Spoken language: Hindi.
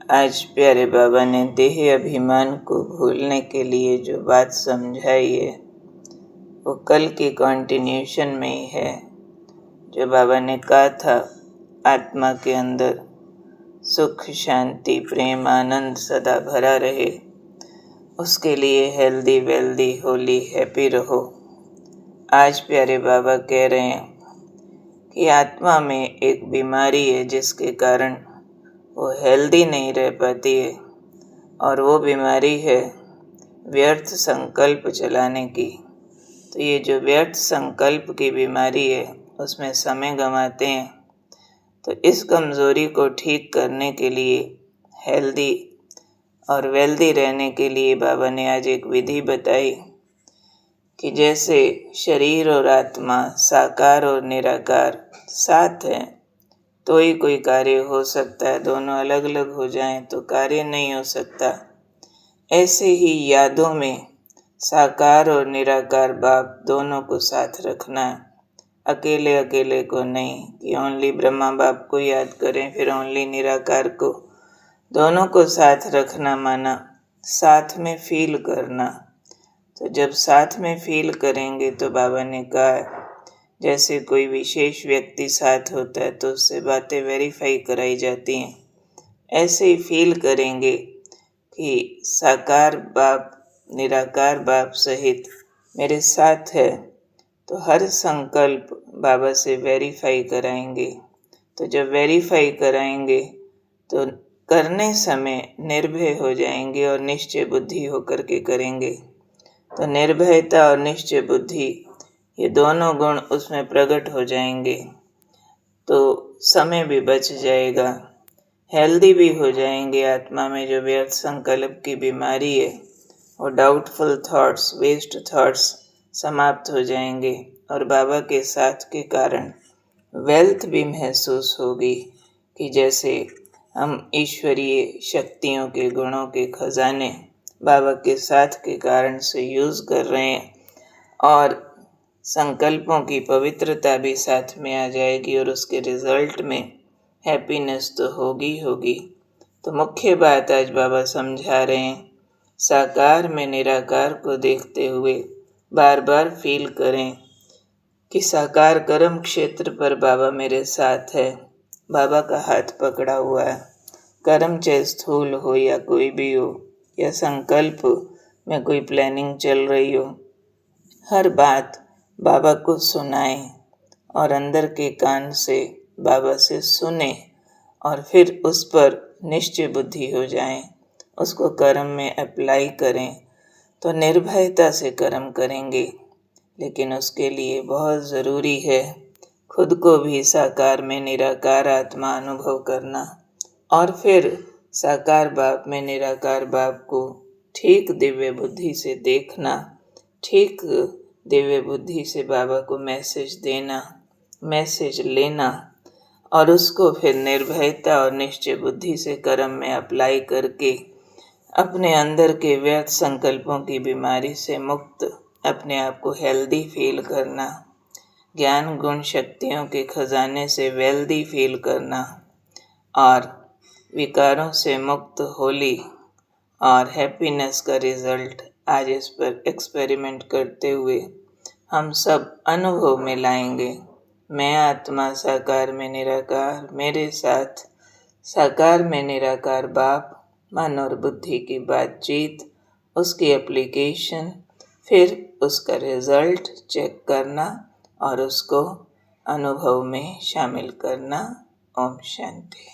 आज प्यारे बाबा ने देह अभिमान को भूलने के लिए जो बात समझाई है वो कल की कंटिन्यूशन में ही है। जो बाबा ने कहा था आत्मा के अंदर सुख, शांति, प्रेम, आनंद सदा भरा रहे, उसके लिए हेल्दी, वेल्दी, होली, हैप्पी रहो। आज प्यारे बाबा कह रहे हैं कि आत्मा में एक बीमारी है जिसके कारण वो हेल्दी नहीं रह पाती है, और वो बीमारी है व्यर्थ संकल्प चलाने की। तो ये जो व्यर्थ संकल्प की बीमारी है उसमें समय गंवाते हैं। तो इस कमज़ोरी को ठीक करने के लिए, हेल्दी और वेल्दी रहने के लिए बाबा ने आज एक विधि बताई कि जैसे शरीर और आत्मा, साकार और निराकार साथ हैं तो ही कोई कार्य हो सकता है, दोनों अलग अलग हो जाएं तो कार्य नहीं हो सकता। ऐसे ही यादों में साकार और निराकार बाप दोनों को साथ रखना, अकेले अकेले को नहीं कि ओनली ब्रह्मा बाप को याद करें फिर ओनली निराकार को। दोनों को साथ रखना माना साथ में फील करना। तो जब साथ में फील करेंगे तो बाबा ने कहा जैसे कोई विशेष व्यक्ति साथ होता है तो उससे बातें वेरीफाई कराई जाती हैं, ऐसे ही फील करेंगे कि साकार बाप निराकार बाप सहित मेरे साथ है। तो हर संकल्प बाबा से वेरीफाई कराएंगे। तो जब वेरीफाई कराएंगे तो करने समय निर्भय हो जाएंगे और निश्चय बुद्धि होकर के करेंगे। तो निर्भयता और निश्चय बुद्धि ये दोनों गुण उसमें प्रकट हो जाएंगे तो समय भी बच जाएगा, हेल्दी भी हो जाएंगे। आत्मा में जो व्यर्थ संकल्प की बीमारी है वो डाउटफुल थॉट्स, वेस्ट थॉट्स समाप्त हो जाएंगे और बाबा के साथ के कारण वेल्थ भी महसूस होगी कि जैसे हम ईश्वरीय शक्तियों के गुणों के खजाने बाबा के साथ के कारण से यूज़ कर रहे हैं और संकल्पों की पवित्रता भी साथ में आ जाएगी और उसके रिजल्ट में हैप्पीनेस तो होगी। तो मुख्य बात आज बाबा समझा रहे हैं, साकार में निराकार को देखते हुए बार बार फील करें कि साकार कर्म क्षेत्र पर बाबा मेरे साथ है, बाबा का हाथ पकड़ा हुआ है। कर्म चाहे स्थूल हो या कोई भी हो, या संकल्प में कोई प्लानिंग चल रही हो, हर बात बाबा को सुनाएं और अंदर के कान से बाबा से सुने और फिर उस पर निश्चय बुद्धि हो जाएं, उसको कर्म में अप्लाई करें। तो निर्भयता से कर्म करेंगे, लेकिन उसके लिए बहुत ज़रूरी है खुद को भी साकार में निराकार आत्मा अनुभव करना और फिर साकार बाप में निराकार बाप को ठीक दिव्य बुद्धि से देखना, ठीक दिव्य बुद्धि से बाबा को मैसेज देना, मैसेज लेना और उसको फिर निर्भयता और निश्चय बुद्धि से कर्म में अप्लाई करके अपने अंदर के व्यर्थ संकल्पों की बीमारी से मुक्त अपने आप को हेल्दी फील करना, ज्ञान गुण शक्तियों के खजाने से वेल्दी फील करना और विकारों से मुक्त होली और हैप्पीनेस का रिजल्ट आज इस पर एक्सपेरिमेंट करते हुए हम सब अनुभव में लाएंगे। मैं आत्मा साकार में निराकार, मेरे साथ साकार में निराकार बाप, मन और बुद्धि की बातचीत, उसकी एप्लीकेशन, फिर उसका रिजल्ट चेक करना और उसको अनुभव में शामिल करना। ओम शांति।